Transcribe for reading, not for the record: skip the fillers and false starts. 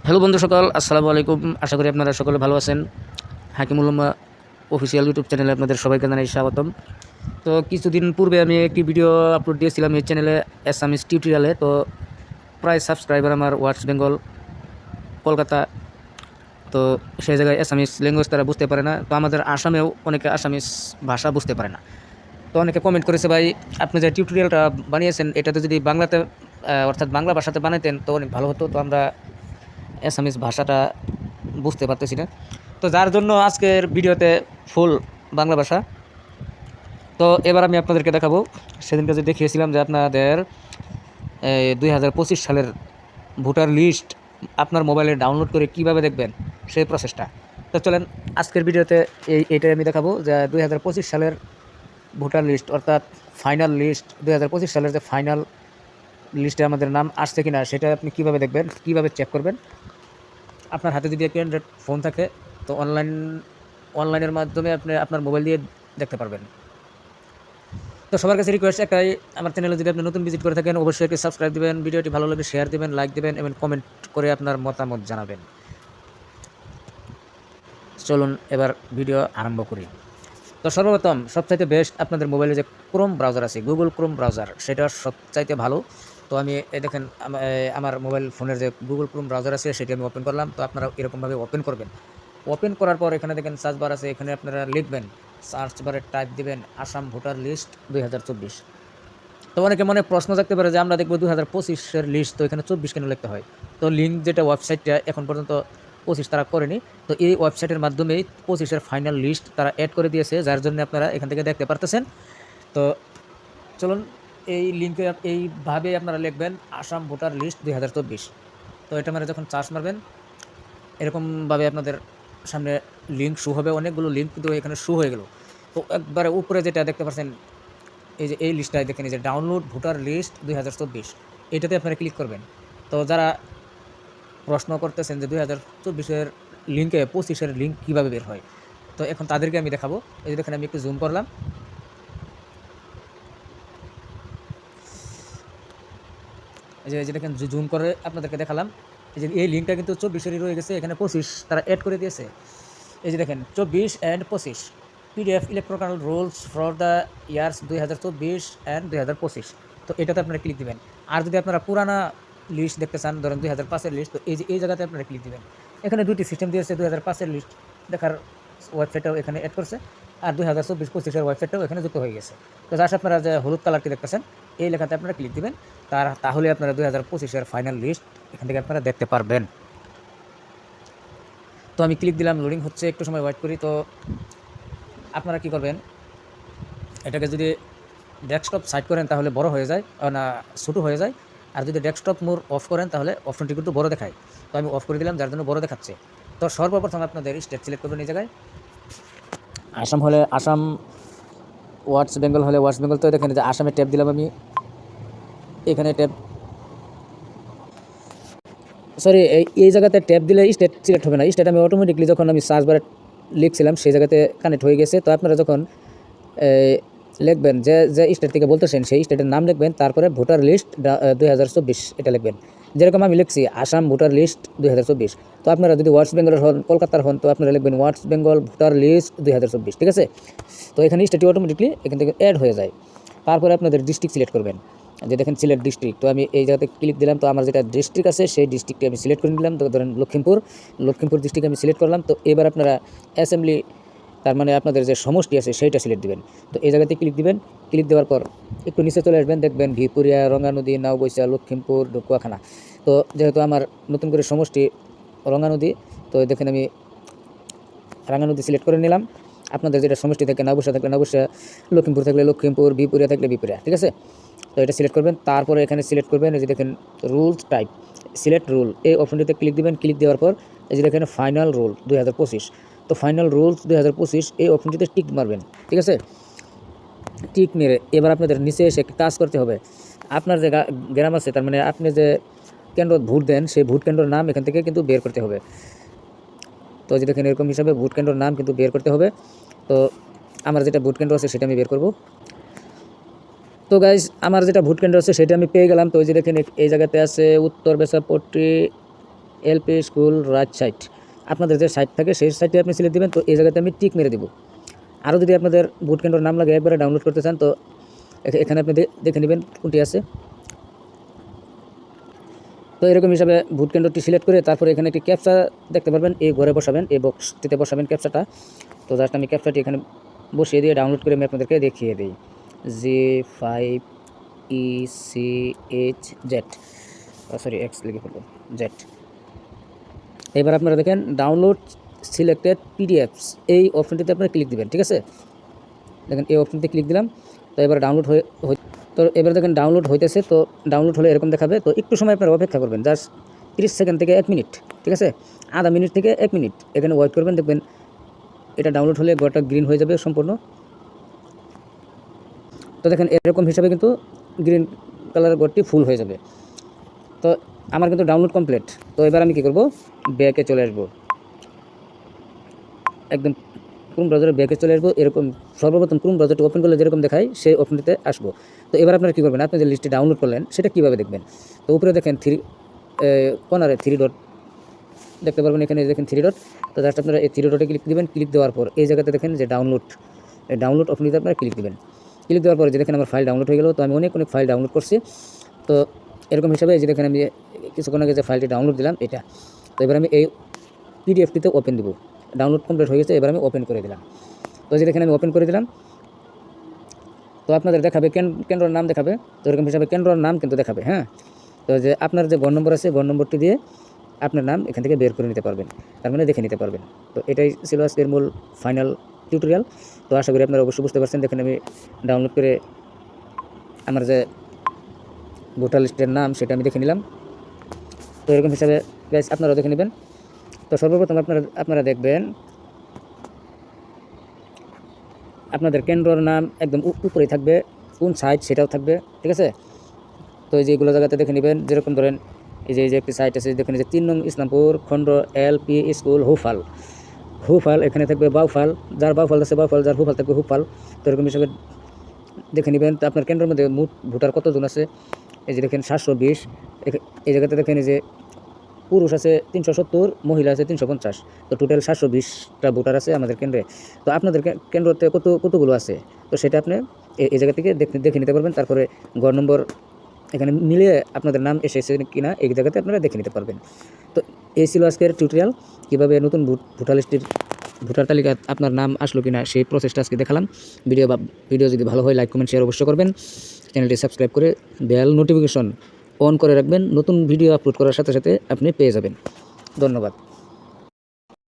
Hello বন্ধু সকল, আসসালামু আলাইকুম। আশা করি আপনারা সকলে ভালো আছেন। হাকিমুল উম্মাহ অফিসিয়াল ইউটিউব চ্যানেলে আপনাদের সবাইকে জানাই স্বাগতম। তো কিছুদিন পূর্বে আমি একটি ভিডিও আপলোড দিয়েছিলাম এই চ্যানেলে, অ্যাসামিস টিউটোরিয়ালে। তো প্রায় সাবস্ক্রাইবার আমার ওয়েস্ট বেঙ্গল, কলকাতা। তো সেই জায়গায় অ্যাসামিস ল্যাঙ্গুয়েজ তারা বুঝতে পারে না। তো আমাদের আসামেও অনেকে আসামিস ভাষা বুঝতে পারে না। তো অনেকে কমেন্ট করেছে, ভাই আপনি যে টিউটোরিয়ালটা বানিয়েছেন এটাতে যদি বাংলাতে অর্থাৎ বাংলা ভাষাতে বানাতেন তো অনেক ভালো হতো। তো আমরা অ্যাসামিস ভাষাটা বুঝতে পারতেছি না। তো যার জন্য আজকের ভিডিওতে ফুল বাংলা ভাষা। তো এবার আমি আপনাদেরকে দেখাবো, সেদিনকে যে দেখিয়েছিলাম যে আপনাদের 2025 সালের ভোটার লিস্ট আপনার মোবাইলে ডাউনলোড করে কিভাবে দেখবেন সেই প্রসেসটা। তো চলেন আজকের ভিডিওতে এইটাই আমি দেখাবো যে 2025 সালের ভোটার লিস্ট অর্থাৎ ফাইনাল লিস্ট, 2025 সালের যে ফাইনাল লিস্টে আমাদের নাম আসছে কিনা সেটা আপনি কিভাবে দেখবেন, কিভাবে চেক করবেন। আপনার হাতে যদি একটি অ্যান্ড্রয়েড ফোন থাকে তো অনলাইনের মাধ্যমে আপনি আপনার মোবাইল দিয়ে দেখতে পারবেন। তো সবার কাছে রিকোয়েস্ট একটাই, আমার চ্যানেলে যদি আপনি নতুন ভিজিট করে থাকেন অবশ্যই একটি সাবস্ক্রাইব দিবেন, ভিডিওটি ভালো লাগলে শেয়ার দিবেন, লাইক দিবেন এবং কমেন্ট করে আপনার মতামত জানাবেন। চলুন এবার ভিডিও আরম্ভ করি। তো সর্বপ্রথম সবচাইতে বেস্ট আপনাদের মোবাইলে যে ক্রোম ব্রাউজার আছে, গুগল ক্রোম ব্রাউজার, সেটা সবচাইতে ভালো। তো আমি দেখেন আমার মোবাইল ফোনের যে গুগল ক্রোম ব্রাউজার আছে সেটি আমি ওপেন করলাম। তো আপনারা এরকমভাবে ওপেন করবেন। ওপেন করার পর এখানে দেখেন সার্চ বার আছে, এখানে আপনারা লিখবেন, সার্চ বারে টাইপ দিবেন আসাম ভোটার লিস্ট 2024। তো অনেকে মনে প্রশ্ন থাকতে পারে যে আমরা দেখবো 2025-এর লিস্ট, তো এখানে 24 কেন লিখতে হয়। তো লিঙ্ক যেটা ওয়েবসাইটটা এখন পর্যন্ত 25 তারা করেনি, তো এই ওয়েবসাইটের মাধ্যমেই 25-এর ফাইনাল লিস্ট তারা অ্যাড করে দিয়েছে, যার জন্য আপনারা এখান থেকে দেখতে পারতেছেন। তো চলুন এই লিঙ্কে এইভাবে আপনারা লিখবেন আসাম ভোটার লিস্ট 2024। তো এটা মানে যখন সার্চ মারবেন এরকমভাবে আপনাদের সামনে লিঙ্ক শো হবে, অনেকগুলো লিঙ্ক কিন্তু এখানে শো হয়ে গেল। তো একবারে উপরে যেটা দেখতে পাচ্ছেন এই যে এই লিস্টটায় দেখেন, এই যে ডাউনলোড ভোটার লিস্ট 2024, এটাতে আপনারা ক্লিক করবেন। তো যারা প্রশ্ন করতেছেন যে 2024-এর লিঙ্কে 25-এর লিঙ্ক কীভাবে বের হয়, তো এখন তাদেরকে আমি দেখাবো। এই যে দেখেন আমি একটু জুম করলাম, এই যে দেখেন জুম করে আপনাদেরকে দেখালাম। এই যে এই লিঙ্কটা কিন্তু 24-এরই রয়ে গেছে, এখানে 25 তারা অ্যাড করে দিয়েছে। এই যে দেখেন 24 and 25 PDF electrical rules for the years 2024 and 2025। তো এটাতে আপনারা ক্লিক দিবেন। আর যদি আপনারা পুরানা লিস্ট দেখতে চান, ধরেন 2005-এর লিস্ট, তো এই জায়গাতে আপনারা ক্লিক দিবেন। এখানে দুটি সিস্টেম দিয়েছে, 2005-এর লিস্ট দেখার ওয়েবসাইটটাও এখানে অ্যাড করছে, আর 2024-25-এর ওয়েবসাইটটাও এখানে যুক্ত হয়ে গেছে। তো জাস্ট আপনারা যে হলুদ কালারটি দেখতেছেন এই লেখাতে আপনারা ক্লিক দিবেন, তাহলে আপনারা 2025-এর ফাইনাল লিস্ট এখান থেকে আপনারা দেখতে পারবেন। তো আমি ক্লিক দিলাম, লোডিং হচ্ছে, একটু সময় ওয়েট করি। তো আপনারা কি করবেন, এটাকে যদি ডেস্কটপ সাইড করেন তাহলে বড় হয়ে যায়, না ছোটো হয়ে যায়। আর যদি ডেস্কটপ মোড অফ করেন তাহলে অপশনটি কিন্তু বড় দেখায়। তো আমি অফ করে দিলাম, যার জন্য বড় দেখাচ্ছে। তো সর্বপ্রথম আপনাদের স্টেট সিলেক্ট করবেন এই জায়গায়। আসাম হলে আসাম, ওয়েস্ট বেঙ্গল হলে ওয়েস্ট বেঙ্গল। তো দেখেন যে আসামে ট্যাপ দিলাম আমি, এখানে ট্যাপ, সরি এই জায়গাতে ট্যাপ দিলে স্টেট সিলেক্ট হবে না। স্টেট আমি অটোমেটিকলি যখন আমি সার্চ বারে লিখছিলাম সেই জায়গাতে কানেক্ট হয়ে গেছে। তো আপনারা যখন লিখবেন যে স্টেট থেকে বলতেছেন সেই স্টেটের নাম লিখবেন, তারপরে ভোটার লিস্ট 2024 এটা লিখবেন। যেরকম আমি লিখছি আসাম ভোটার লিস্ট 2024। তো আপনারা যদি ওয়েস্ট বেঙ্গলের হন, কলকাতার হন, তো আপনারা লিখবেন ওয়েস্ট বেঙ্গল ভোটার লিস্ট 2024, ঠিক আছে। তো এখানে স্টেটটি অটোমেটিকলি এখান থেকে অ্যাড হয়ে যায়। তারপরে আপনাদের ডিস্ট্রিক্ট সিলেক্ট করবেন, যে দেখেন সিলেক্ট ডিস্ট্রিক্ট। তো আমি এই জায়গাতে ক্লিক দিলাম, তো আমার যেটা ডিস্ট্রিক্ট আছে সেই ডিস্ট্রিক্টটি আমি সিলেক্ট করে নিলাম। তো ধরেন লক্ষ্মীপুর ডিস্ট্রিক্ট আমি সিলেক্ট করলাম। তো এবার আপনারা অ্যাসেম্বলি, তার মানে আপনাদের যে সমষ্টি আছে সেইটা সিলেক্ট দিবেন। তো এই জায়গাতে ক্লিক দিবেন। ক্লিক দেওয়ার পর একটু নিচে চলে আসবেন, দেখবেন ভিপুরিয়া, রঙ্গানদী, নাওবৈশা, লক্ষ্মীমপুর, ডকুয়াখানা। তো যেহেতু আমার নতুন করে সমষ্টি রঙ্গানদী, তো দেখেন আমি রাঙ্গানদী সিলেক্ট করে নিলাম। আপনাদের যেটা সমষ্টি থাকে, নাওবৈশা থাকলে নাওবৈশা, লক্ষ্মীমপুর থাকলে লক্ষ্মীমপুর, বিপুরিয়া থাকলে বিপুরিয়া, ঠিক আছে। তো এটা সিলেক্ট করবেন। তারপরে এখানে সিলেক্ট করবেন, এই যে দেখেন রুলস টাইপ, সিলেক্ট রুল, এই অপশনটিতে ক্লিক দিবেন। ক্লিক দেওয়ার পর এই যে দেখেন ফাইনাল রুল 2025। তো ফাইনাল রুলস 2025 এই অপশনটিতে টিক মারবেন, ঠিক আছে। টিক মেরে এবার আপনাদের নিচে এসে একটা কাজ করতে হবে। আপনার যে গ্রাম আছে, তার মানে আপনি যে কেন্দ্র ভোট দেন সেই ভোট কেন্দ্রের নাম এখান থেকে কিন্তু বের করতে হবে। তো যে দেখেন এরকম হিসাবে ভোট কেন্দ্রের নাম কিন্তু বের করতে হবে। তো আমার যেটা ভোট কেন্দ্র আছে সেটা আমি বের করব। তো গাইজ আমার যেটা ভোট কেন্দ্র আছে সেটা আমি পেয়ে গেলাম। তো ওই যে দেখেন এই জায়গাতে আছে উত্তর বেসাপট্টি এলপি স্কুল রাজশাহী, আপনাদের যে সাইট থাকে সেই সাইটে আপনি সিলেক্ট দেবেন। তো এই জায়গাতে আমি টিক মেরে দেবো। আরও যদি আপনাদের বুট ক্যান্ডর নাম লাগে একবারে ডাউনলোড করতে চান, তো এখানে আপনি দেখে নেবেন কোনটি আছে। তো এরকম হিসাবে বুট ক্যান্ডরটি সিলেক্ট করে তারপরে এখানে একটি ক্যাপচা দেখতে পারবেন, এই ঘরে বসাবেন, এই বক্সটিতে বসাবেন ক্যাপচাটা। তো জাস্ট আমি ক্যাপচাটি এখানে বসিয়ে দিয়ে ডাউনলোড করে আমি আপনাদেরকে দেখিয়ে দিই। G5ECHZ, সরি এক্স লিখে ফেলবো, জেড। এবার আপনারা দেখেন ডাউনলোড সিলেক্টেড পিডিএফস, এই অপশনটিতে আপনারা ক্লিক দিবেন। ঠিক আছে, দেখেন এই অপশনটিতে ক্লিক দিলাম। তো এবার ডাউনলোড তো এবার দেখেন ডাউনলোড হইতেছে। তো ডাউনলোড হলে এরকম দেখাবে। তো একটু সময় আপনারা অপেক্ষা করবেন, জাস্ট 30 সেকেন্ড থেকে 1 মিনিট। ঠিক আছে, আধা মিনিট থেকে 1 মিনিট এখানে ওয়েট করবেন। দেখবেন এটা ডাউনলোড হলে ঘরটা গ্রিন হয়ে যাবে সম্পূর্ণ। তো দেখেন এরকম হিসাবে কিন্তু গ্রিন কালারের ঘরটি ফুল হয়ে যাবে। তো আমার কিন্তু ডাউনলোড কমপ্লিট। তো এবার আমি কী করব, ব্যাকে চলে আসবো, একদম ক্রোম ব্রাউজারে ব্যাকে চলে আসবো। এরকম সর্বপ্রথম ক্রোম ব্রাউজারটি ওপেন করলে যেরকম দেখায় সেই ওপেনটিতে আসবো। তো এবার আপনারা কী করবেন, আপনি যে লিস্টটি ডাউনলোড করলেন সেটা কীভাবে দেখবেন। তো উপরে দেখেন কর্নারে 3 ডট দেখতে পারবেন, এখানে দেখেন 3 ডট। তো জাস্ট আপনারা এই 3 ডটে ক্লিক দেবেন। ক্লিক দেওয়ার পর এই জায়গাতে দেখেন যে ডাউনলোড, এই ডাউনলোড অপশনটিতে আপনারা ক্লিক দেবেন। ক্লিক দেওয়ার পরে যে দেখেন আমার ফাইল ডাউনলোড হয়ে গেল। তো আমি অনেক ফাইল ডাউনলোড করছি। তো এরকম হিসাবে যে দেখেন আমি কিছুক্ষণ আগে যে ফাইলটি ডাউনলোড দিলাম এটা। তো এবার আমি এই পিডিএফটিতে ওপেন দেবো। ডাউনলোড কমপ্লিট হয়ে গেছে, এবার আমি ওপেন করে দিলাম। তো যে দেখেন আমি ওপেন করে দিলাম। তো আপনাদের দেখাবে কেন্দ্রর নাম দেখাবে। তো এরকম হিসাবে কেন্দ্রর নাম কিন্তু দেখাবে। হ্যাঁ, তো যে আপনার যে ঘর নম্বর আছে, ঘর নম্বরটি দিয়ে আপনার নাম এখান থেকে বের করে নিতে পারবেন, তার মানে দেখে নিতে পারবেন। তো এটাই ছিল আজকের মূল ফাইনাল টিউটোরিয়াল। তো আশা করি আপনারা অবশ্যই বুঝতে পারছেন। দেখেন আমি ডাউনলোড করে আমার যে ভোটার লিস্টের নাম সেটা আমি দেখে নিলাম। তো এরকম হিসাবে গাইস আপনারাও দেখে নেবেন। তো সর্বপ্রথম আপনারা দেখবেন আপনাদের কেন্দ্রর নাম একদম উপরেই থাকবে, কোন সাইট সেটাও থাকবে। ঠিক আছে, তো এই যে এগুলো জায়গাতে দেখে নেবেন। যেরকম ধরেন এই যে একটি সাইট আছে, দেখেন যে 3 নং ইসলামপুর খণ্ড এলপি স্কুল হুফাল এখানে থাকবে বাউফাল, যার বাউফাল আছে বাউফাল, যার হুফাল থাকবে হুফাল। তো এরকম হিসাবে দেখে নেবেন। তো আপনার কেন্দ্রের মধ্যে মোট ভোটার কতজন আছে, এই যে দেখেন 720। এই জায়গাতে দেখেন এই যে পুরুষ আছে 370, মহিলা আছে 350। তো টোটাল 720টা ভোটার আছে আমাদের কেন্দ্রে। তো আপনাদের কেন্দ্রতে কতগুলো আছে, তো সেটা আপনি এই জায়গা থেকে দেখে নিতে পারবেন। তারপরে ঘর নম্বর এখানে মিলিয়ে আপনাদের নাম এসেছে কিনা এই জায়গাতে আপনারা দেখে নিতে পারবেন। তো এই ছিল আজকের টিউটোরিয়াল, কীভাবে নতুন ভোটার লিস্টের ভোটার তালিকা আপনার নাম আসলো কিনা সেই প্রসেসটা আজকে দেখালাম। ভিডিও যদি ভালো হয় লাইক কমেন্ট শেয়ার অবশ্যই করবেন। চ্যানেলটি সাবস্ক্রাইব করে বেল নোটিফিকেশন অন করে রাখবেন। নতুন ভিডিও আপলোড করার সাথে সাথে আপনি পেয়ে যাবেন। ধন্যবাদ।